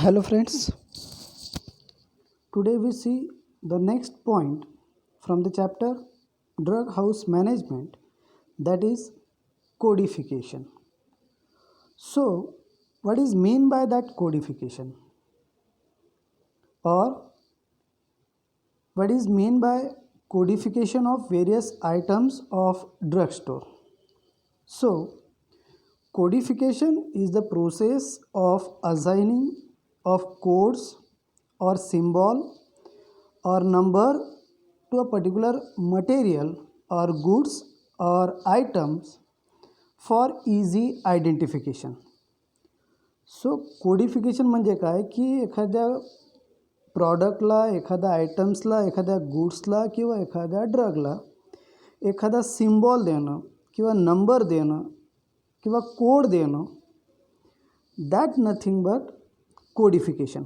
Hello friends, today we see the next point from the chapter Drug House Management, that is codification. So, what is mean by that codification, or what is mean by codification of various items of drugstore? So, codification is the process of assigning of codes or symbol or number to a particular material or goods or items for easy identification. So codification म्हणजे काय की एखाद्या प्रॉडक्टला, एखाद्या आयटम्सला, एखाद्या गुड्सला किंवा एखाद्या ड्रगला एखादा सिम्बॉल देणं किंवा नंबर देणं किंवा कोड देणं, दॅट नथिंग बट कोडिफिकेशन.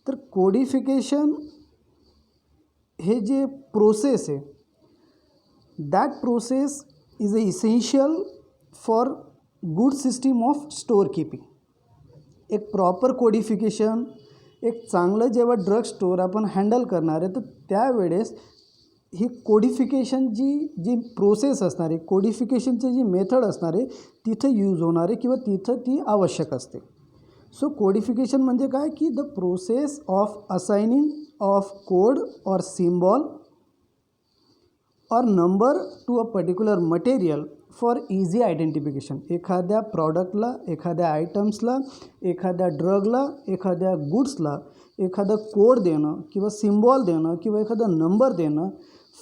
तर कोडिफिकेशन हे जे प्रोसेस आहे, that process is a essential for good system of store keeping. एक प्रॉपर कोडिफिकेशन, एक चांगलं जेव्हा ड्रग स्टोअर आपण हँडल करणार आहे तर त्यावेळेस ही कोडिफिकेशन जी प्रोसेस असणार आहे, कोडिफिकेशनची जी मेथड असणार आहे तिथं यूज होणार आहे किंवा तिथं ती आवश्यक असते. सो कोडिफिकेशन म्हणजे काय की the process of assigning of code और सिम्बॉल और number to a particular material for easy identification. एखाद्या प्रॉडक्टला, एखाद्या आयटम्सला, एखाद्या ड्रगला, एखाद्या गुड्सला एखादं कोड देणं किंवा सिम्बॉल देणं किंवा एखादा नंबर देणं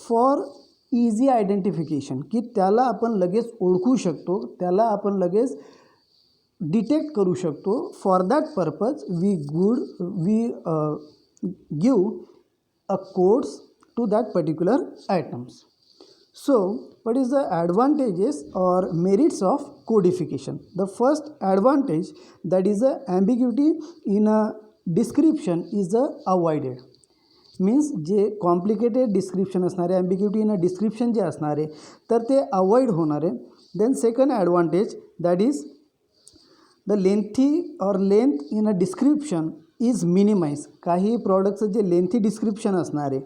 फॉर इझी आयडेंटिफिकेशन, की त्याला आपण लगेच ओळखू शकतो, त्याला आपण लगेच डिटेक्ट करू शकतो. For that purpose we give a codes to that particular items. So, what is the advantages or merits of codification? The first advantage, that is the ambiguity in a description is avoided. Means J complicated description असणारे, ॲम्बिग्युटी इन a description जे असणारे तर ते avoid होणार आहे. Then second advantage, that is the lengthy or length in a description is minimise. काही प्रॉडक्टचं जे lengthy description असणार आहे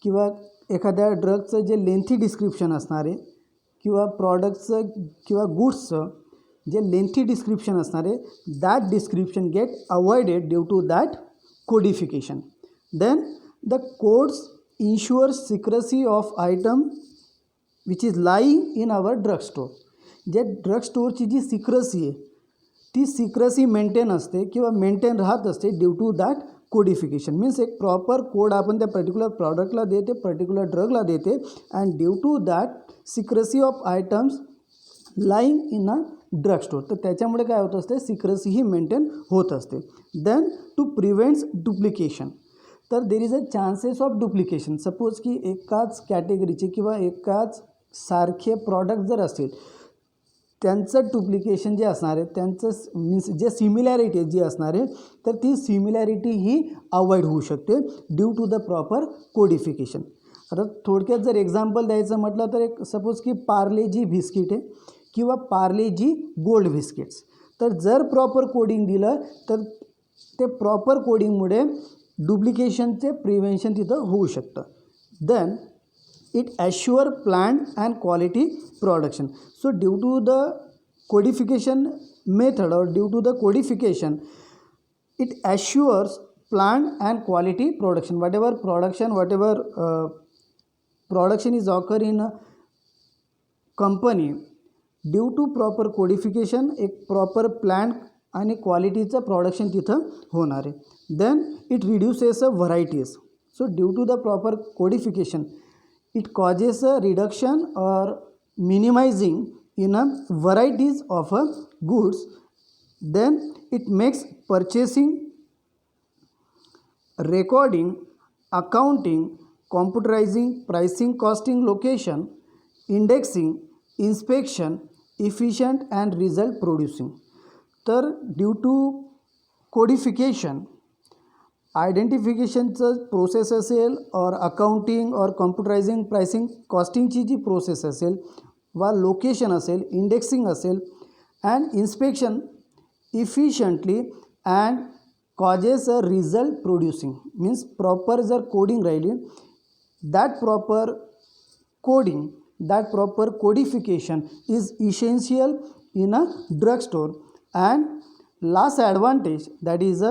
किंवा एखाद्या ड्रगचं जे लेंथी डिस्क्रिप्शन असणार आहे किंवा प्रॉडक्टचं किंवा गुड्सचं जे लेंथी डिस्क्रिप्शन असणार आहे, that description get avoided due to that codification. Then the codes ensure secrecy of item which is lying in our drug store. जे ड्रग स्टोअरची जी सिक्रेसी आहे ती सिक्रेसी मेंटेन असते किंवा मेंटेन राहत असते due to that codification. Means एक प्रॉपर कोड आपण त्या पर्टिक्युलर प्रॉडक्टला देते, पर्टिक्युलर ड्रगला देते, and due to that secrecy of items lying in a drug store. तर त्याच्यामुळे काय होत असते, सिक्रेसी ही मेंटेन होत असते. Then to prevents duplication. तर there is a chances of duplication. Suppose की एकाच कॅटेगरीचे किंवा एकाच सारखे प्रॉडक्ट जर असतील, त्यांचं डुप्लिकेशन जे असणार आहे, त्यांचं मीन्स जे सिमिलॅरिटी जी असणार आहे तर ती सिमिलॅरिटी ही अवॉइड होऊ शकते due to the proper codification. आता थोडक्यात जर एक्झाम्पल द्यायचं म्हटलं तर एक सपोज की पार्ले-जी बिस्किट आहे किंवा पार्ले-जी गोल्ड बिस्किट्स. तर जर प्रॉपर कोडिंग दिलं तर ते प्रॉपर कोडिंगमुळे डुप्लिकेशनचे प्रिव्हेन्शन तिथं होऊ शकतं. Then it assure planned and quality production. So due to the codification method or due to the codification, it assures planned and quality production. Whatever production is occur in a company, due to proper codification एक proper planned आणि क्वालिटीचं production तिथं होणार आहे. Then it reduces a varieties. So due to the proper codification it causes a reduction or minimizing in a varieties of a goods. Then it makes purchasing, recording, accounting, computerizing, pricing, costing, location, indexing, inspection efficient and result producing. तर due to codification आयडेंटिफिकेशनचं process असेल और accounting और कॉम्प्युटरायझिंग, pricing, कॉस्टिंगची जी process असेल वा location असेल, indexing असेल and inspection efficiently and causes a result producing, means proper जर कोडिंग राहिली, that proper codification is essential in a drugstore. And last advantage, that is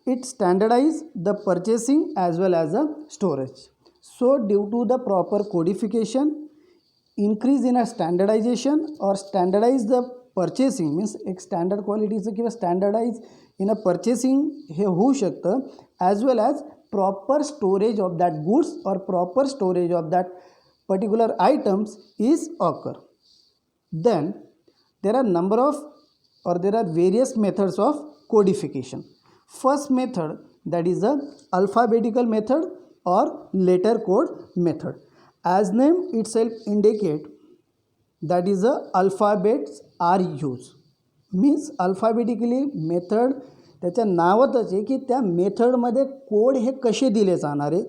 it standardize the purchasing as well as a storage. So due to the proper codification, increase in a standardization or standardize the purchasing, means एक standard क्वालिटीचं किंवा standardise in a purchasing हे होऊ शकतं, as well as proper storage of that goods or proper storage of that particular items is occur. Then there are various methods of codification. First method, that is a alphabetical method or letter code method. As name itself indicate, that is a alphabets are used, means alphabetically method त्याच्या नावातच आहे की त्या मेथडमध्ये code हे कसे दिले जाणारे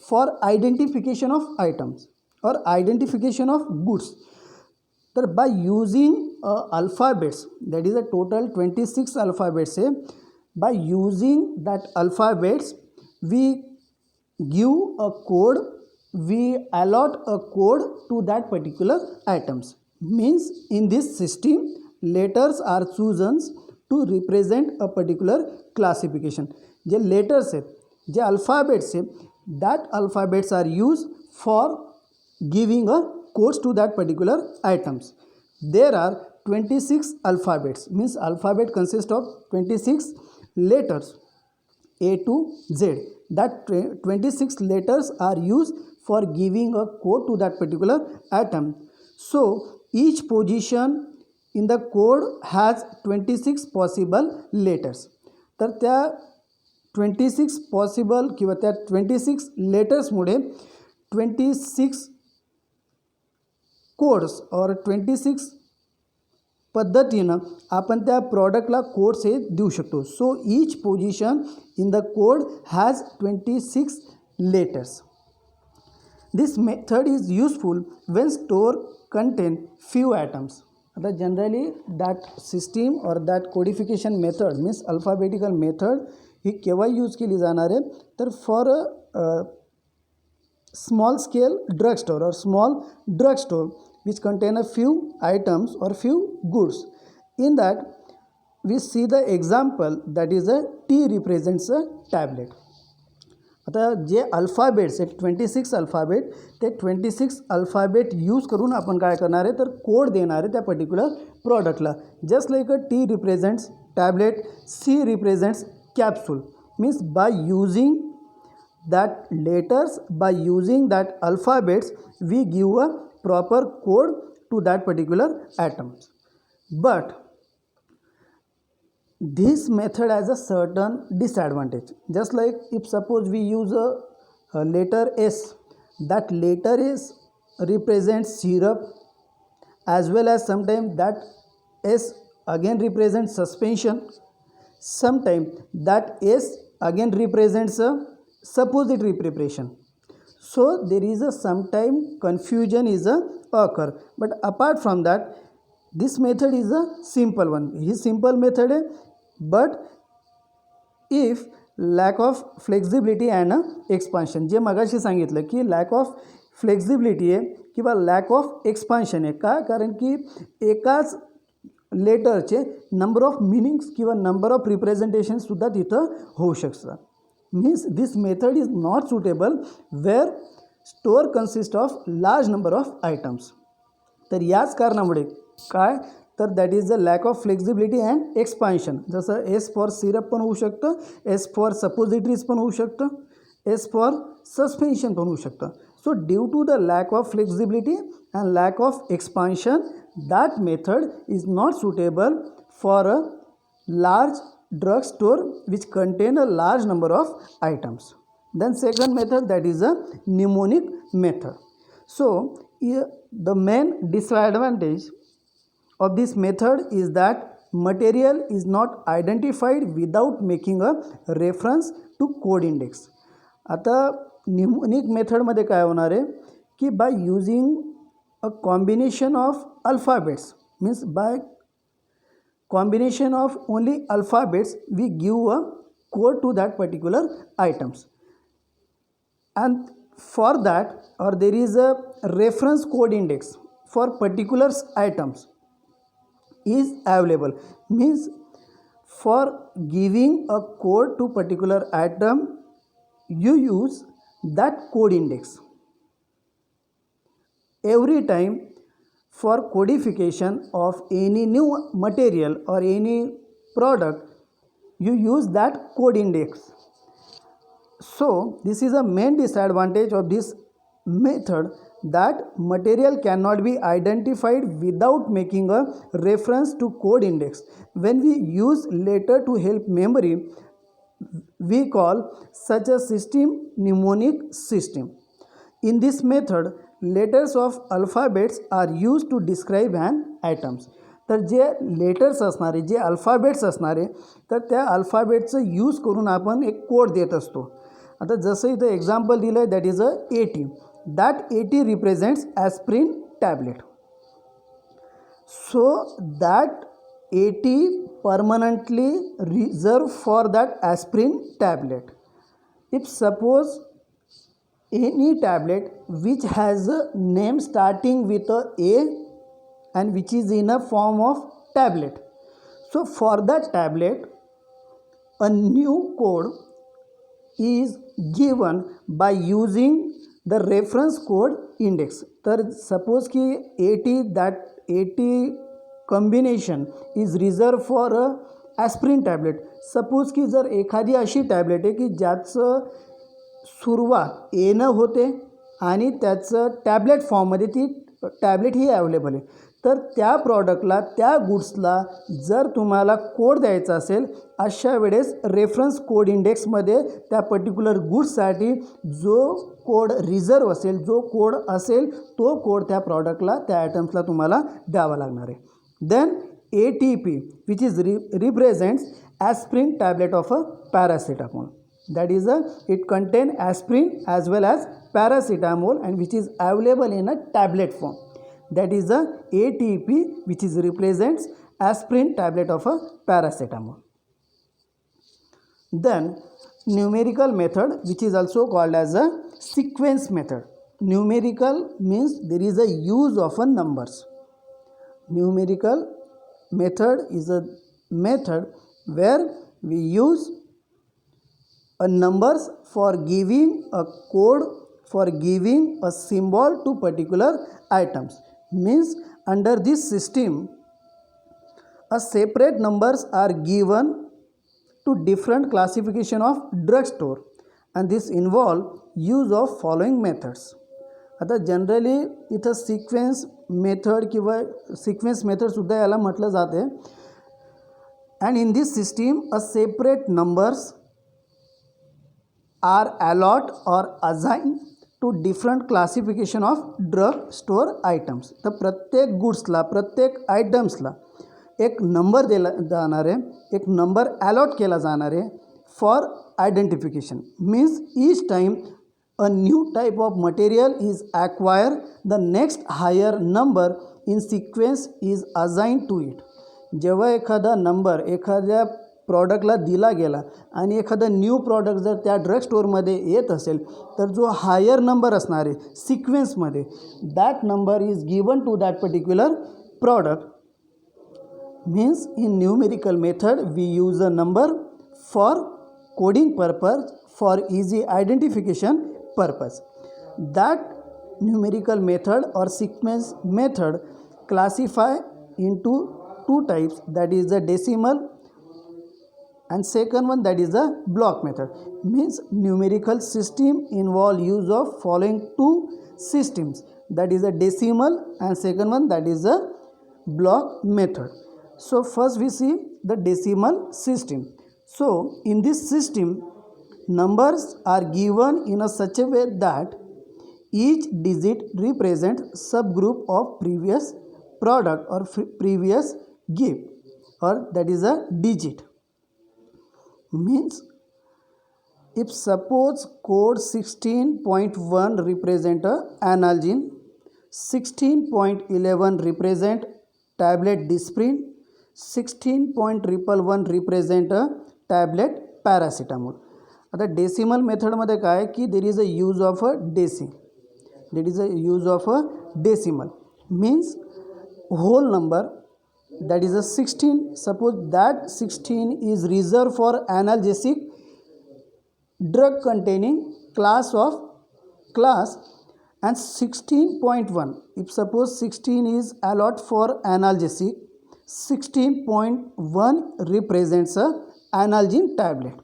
for identification of items or identification of goods. तर by using alphabets, that is a total 26 alphabets है. By using that alphabets we give a code, we allot a code to that particular items. Means in this system letters are chosen to represent a particular classification. जे letters आहेत, जे alphabets आहेत, that alphabets are use for giving a codes to that particular items. There are 26 alphabets, means alphabet consists of 26 letters A to Z. That 26 letters are used for giving a code to that particular item. So each position in the code has 26 possible letters. तर त्या 26 possible किंवा त्या 26 लेटर्समुळे 26 codes और 26 पद्धतीनं आपण त्या प्रॉडक्टला codes हे देऊ शकतो. So each position in the code has 26 letters. This method is useful when store contain few items. आता generally that system or that codification method means alphabetical method ही केव्हा यूज केली जाणार आहे, तर for small scale drugstore or small drugstore which contain a few items or few goods. In that we see the example, that is a T represents a tablet. आता जे alphabets आहेत 26 alphabet, ते 26 alphabet use करून आपण काय करणार आहे तर code देणार आहे त्या पर्टिक्युलर प्रॉडक्टला. Just like a T represents tablet, C represents capsule. Means by using that letters, by using that alphabets, we give a proper code to that particular items. But this method has a certain disadvantage. Just like if suppose we use a letter S, that letter S represents syrup, as well as sometimes that S again represents suspension, sometimes that S again represents a suppository preparation. So there is a sometime confusion is a occur. But apart from that, this method is a simple one. He simple method है, but if lack of flexibility and expansion, जे मगाशी सांगितलं की lack of flexibility आहे किंवा lack of expansion आहे. का? कारण की एकाच लेटरचे नंबर ऑफ मिनिंग्स किंवा नंबर ऑफ रिप्रेझेंटेशनसुद्धा तिथं होऊ शकतात. Means this method is not suitable where store consists of large number of items. तर याच कारणामुळे काय तर that is the lack of flexibility and expansion. जसं एस फॉर सिरप पण होऊ शकतं, एस फॉर सपोजिटरीज पण होऊ शकतं, एस फॉर सस्पेन्शन पण होऊ शकतं. So due to the lack of flexibility and lack of expansion, that method is not suitable for a large drug store which contain a large number of items. Then second method, that is a mnemonic method. So the main disadvantage of this method is that material is not identified without making a reference to code index. आता mnemonic method मध्ये काय होणार आहे की by using a combination of alphabets, means by combination of only alphabets we give a code to that particular items. And for that, or there is a reference code index for particular items is available. Means for giving a code to particular item, you use that code index. Every time for codification of any new material or any product, you use that code index. So this is a main disadvantage of this method, that material cannot be identified without making a reference to code index. When we use letter to help memory, we call such a system mnemonic system. In this method, letters of alphabets are used to describe an items. तर जे letters असणारे, जे alphabets असणारे, तर त्या अल्फाबेटचं use करून आपण एक code देत असतो. आता जसं इथं एक्झाम्पल दिलं आहे, that is a 80. That 80 represents aspirin tablet. So that 80 permanently reserved for that aspirin tablet. If suppose any tablet which has a name starting with a and which is in a form of tablet, so for that tablet a new code is given by using the reference code index. तर suppose की 80, that 80 combination is reserve for aspirin tablet. Suppose की जर एखादी अशी tablet आहे की ज्याचं सुरुवात एनं होते आणि त्याचं टॅबलेट फॉर्ममध्ये ती टॅबलेट ही अवेलेबल आहे, तर त्या प्रॉडक्टला, त्या गुड्सला जर तुम्हाला कोड द्यायचा असेल, अशा वेळेस रेफरन्स कोड इंडेक्समध्ये त्या पर्टिक्युलर गुड्ससाठी जो कोड रिझर्व असेल, जो कोड असेल, तो कोड त्या प्रॉडक्टला, त्या आयटम्सला तुम्हाला द्यावा लागणार आहे. Then ATP, which is represents aspirin tablet of a paracetamol. That is it contain aspirin as well as paracetamol, and which is available in a tablet form. That is the ATP, which is represents aspirin tablet of a paracetamol. Then numerical method, which is also called as a sequence method. Numerical means there is a use of a numbers. Numerical method is a method where we use a numbers for giving a code, for giving a symbol to particular items. Means under this system a separate numbers are given to different classification of drugstore, and this involve use of following methods. आता generally इथं sequence method किंवा sequence मेथडसुद्धा याला म्हटलं जाते. And in this system a separate numbers are allot or assign to different classification of drug store items. तर प्रत्येक गुड्सला, प्रत्येक आयटम्सला एक नंबर दिला जाणार आहे, एक नंबर अलॉट केला जाणार आहे for identification. Means each time a new type of material is acquired, the next higher number in sequence is assigned to it. जेव्हा एखादा नंबर एखाद्या प्रॉडक्टला दिला गेला आणि एखादा न्यू प्रॉडक्ट जर त्या ड्रग स्टोअरमध्ये येत असेल, तर जो हायर नंबर असणार आहे सिक्वेन्समध्ये, that number is given to that particular product. Means in numerical method we use a number for coding purpose, for easy identification purpose. That numerical method or sequence method classify into two types, that is the decimal and second one, that is the block method. Means numerical system involve use of following two systems, that is a decimal, and second one, that is a block method. So first we see the decimal system. So in this system numbers are given in a such a way that each digit represents subgroup of previous product or previous gift, or that is a digit. Means if suppose code 16.1 represent a analgin, 16.11 represent tablet Disprin, 16.111 represent a tablet paracetamol. आता decimal मेथडमध्ये काय की there is a use of a deci, there is a use of a decimal means whole number, that is a 16. Suppose that 16 is reserved for analgesic drug containing class and 16.1, if suppose 16 is allot for analgesic, 16.1 represents a analgin tablet,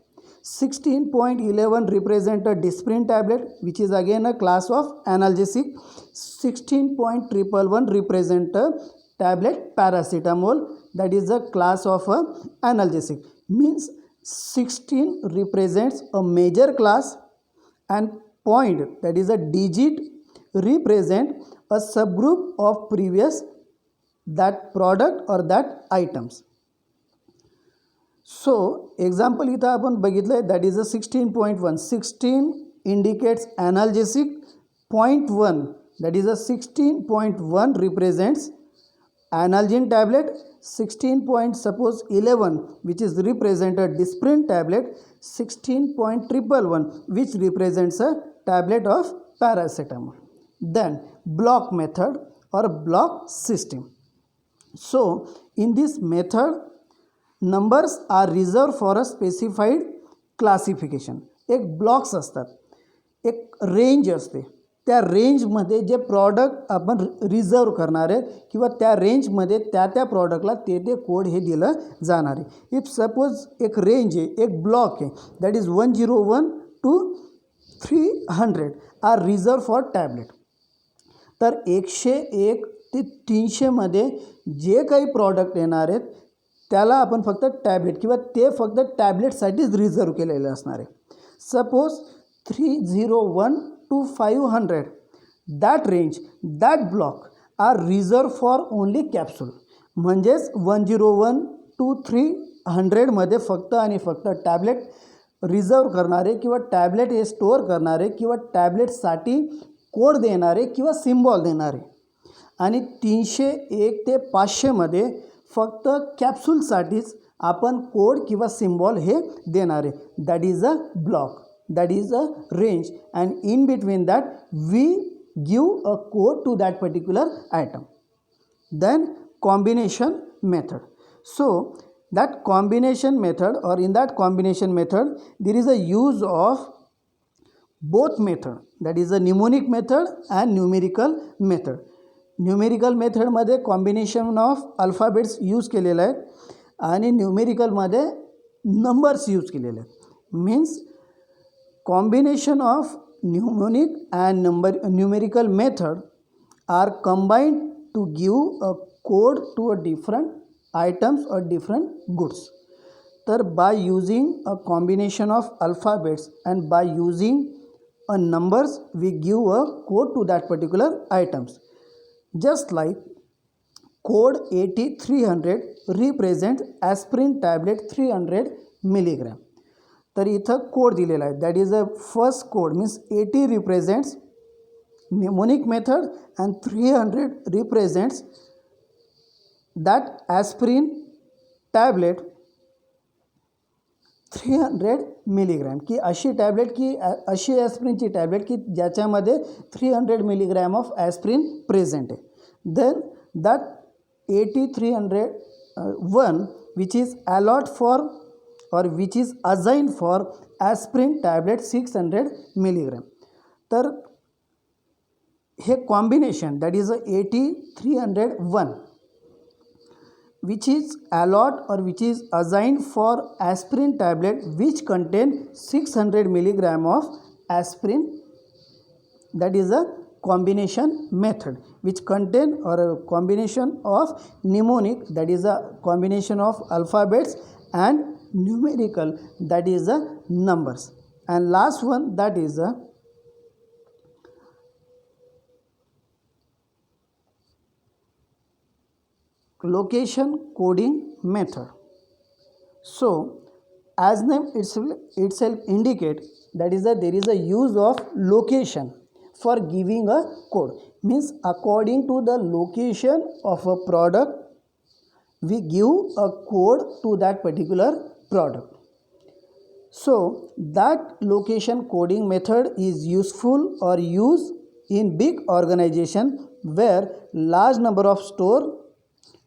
16.11 represent a Disprin tablet which is again a class of analgesic, 16.111 represent a tablet paracetamol, that is a class of a analgesic. Means 16 represents a major class and point, that is a digit, represent a subgroup of previous that product or that items. So example इथं आपण बघितलं आहे, that is a 16.1, 16 indicates analgesic, 0.1 that is a 16.1 represents analgin tablet, 16.11 which is represent a Disprin tablet, 16.111 which represents a tablet of paracetamol. Then block method or block system. So in this method numbers are reserved for a specified classification. एक blocks असतात, एक range असते, त्या रेंजमध्ये जे product आपण reserve करणार आहे किंवा त्या रेंजमध्ये त्या प्रॉडक्टला ते कोड हे दिलं जाणार आहे. इफ सपोज एक रेंज आहे, एक ब्लॉक आहे, that is 101 to 300 are reserved for tablet. तर 101 ते 300 मध्ये जे काही प्रॉडक्ट येणार आहेत त्याला आपण फक्त टॅबलेट किंवा ते फक्त टॅबलेटसाठीच रिझर्व केलेले असणार आहे. Suppose 301 to 500 that range, that block are reserved for only capsule. म्हणजेच 101 to 300 मध्ये फक्त आणि फक्त टॅबलेट रिझर्व करणारे किंवा टॅबलेट हे स्टोअर करणारे किंवा टॅबलेटसाठी कोड देणारे किंवा सिम्बॉल देणारे, आणि 301 ते 500 मध्ये फक्त कॅप्सूलसाठीच आपण कोड किंवा सिम्बॉल हे देणारे. That is a block, that is a range, and in between that we give a code to that particular item. Then combination method. So that combination method, or in that combination method there is a use of both method, that is a mnemonic method and numerical method. Numerical मेथडमध्ये combination of alphabets use केलेलं आहे आणि न्यूमेरिकलमध्ये numbers use केलेले आहेत. Means combination of mnemonic and numerical method are combined to give a code to a different items or different goods. तर by using a combination of alphabets and by using a numbers we give a code to that particular items. Just like code 8300 represents aspirin tablet 300 milligram. तर इथं code दिलेला आहे, that is a first code, means 80 represents mnemonic method and 300 represents that aspirin tablet 300 milligram, की अशी tablet की अशी ॲस्प्रिनची tablet की ज्याच्यामध्ये 300 मिलीग्रॅम ऑफ ॲस्प्रिन प्रेझेंट आहे. Then that 8301 which is allot for or which is assign for aspirin tablet 600 milligram. तर हे combination, that is a 8301 which is allot or which is assigned for aspirin tablet which contain 600 milligram of aspirin, that is a combination method which contain or a combination of mnemonic, that is a combination of alphabets, and numerical, that is a numbers, and last one that is a location coding method. So as name itself indicate, that is that there is a use of location for giving a code. Means according to the location of a product we give a code to that particular product. So that location coding method is useful or used in big organization where large number of store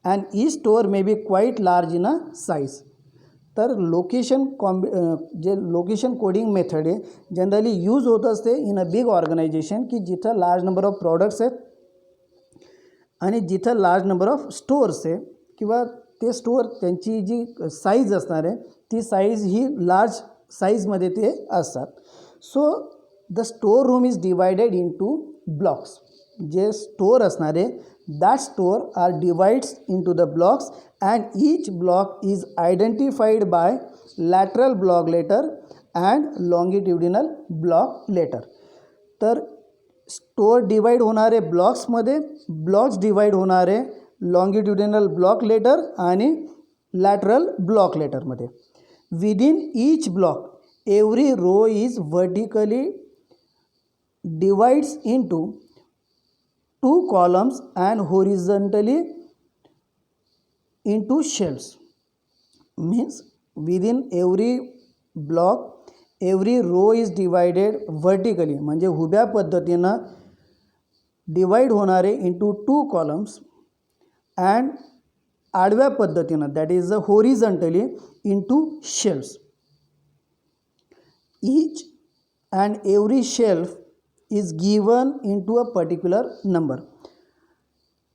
and each store may be quite large in a size. तर जे location coding method आहे generally use होत असते इन a big organisation की जिथं large number of products आहेत आणि जिथं large number of stores आहे किंवा ते स्टोअर त्यांची जी साईज असणार आहे ती साईज ही लार्ज साईजमध्ये ते असतात. So the store room is divided into blocks. J store असणार आहे that store are divides into the blocks and each block is identified by lateral block letter and longitudinal block letter. तर store divide होणारे ब्लॉक्समध्ये blocks divide होणारे longitudinal block letter आणि lateral block लेटरमध्ये. Within each block every row is vertically divides into 2 columns and horizontally into shelves. Means within every block every row is divided vertically म्हणजे उभ्या पद्धतीनं divide होणारे into 2 columns and आडव्या पद्धतीनं that is horizontally into shelves. Each and every shelf is given into a particular number.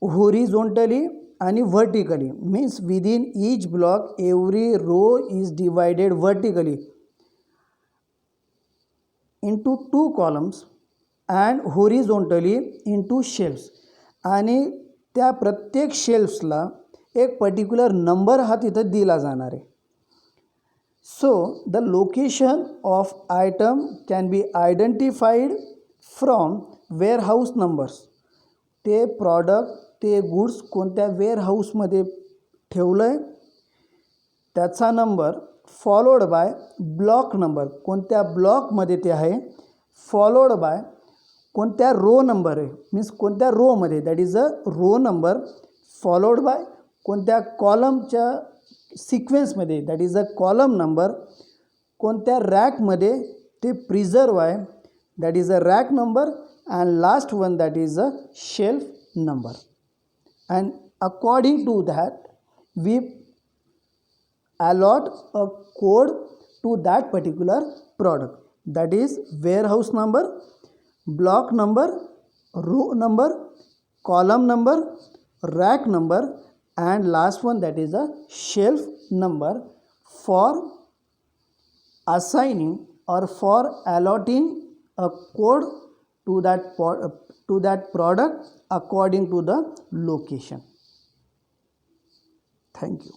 Horizontally and vertically means within each block every row is divided vertically into 2 columns and horizontally into shelves. आणि त्या प्रत्येक शेल्फ्सला एक particular number हा तिथं दिला जाणार आहे. So the location of item can be identified from warehouse numbers. ते प्रॉडक्ट ते गुड्स कोणत्या वेअरहाऊसमध्ये ठेवलं आहे त्याचा number followed bye block number कोणत्या ब्लॉकमध्ये ते आहे फॉलोड बाय कोणत्या रो नंबर आहे मीन्स कोणत्या रोमध्ये that is a row number followed by कोणत्या कॉलमच्या सिक्वेन्समध्ये that is a column number कोणत्या रॅकमध्ये ते प्रिझर्व आहे that is a rack number and last one that is a shelf number. And according to that we allot a code to that particular product, that is warehouse number, block number, row number, column number, rack number and last one that is a shelf number for assigning or for allotting a code to that product according to the location. Thank you.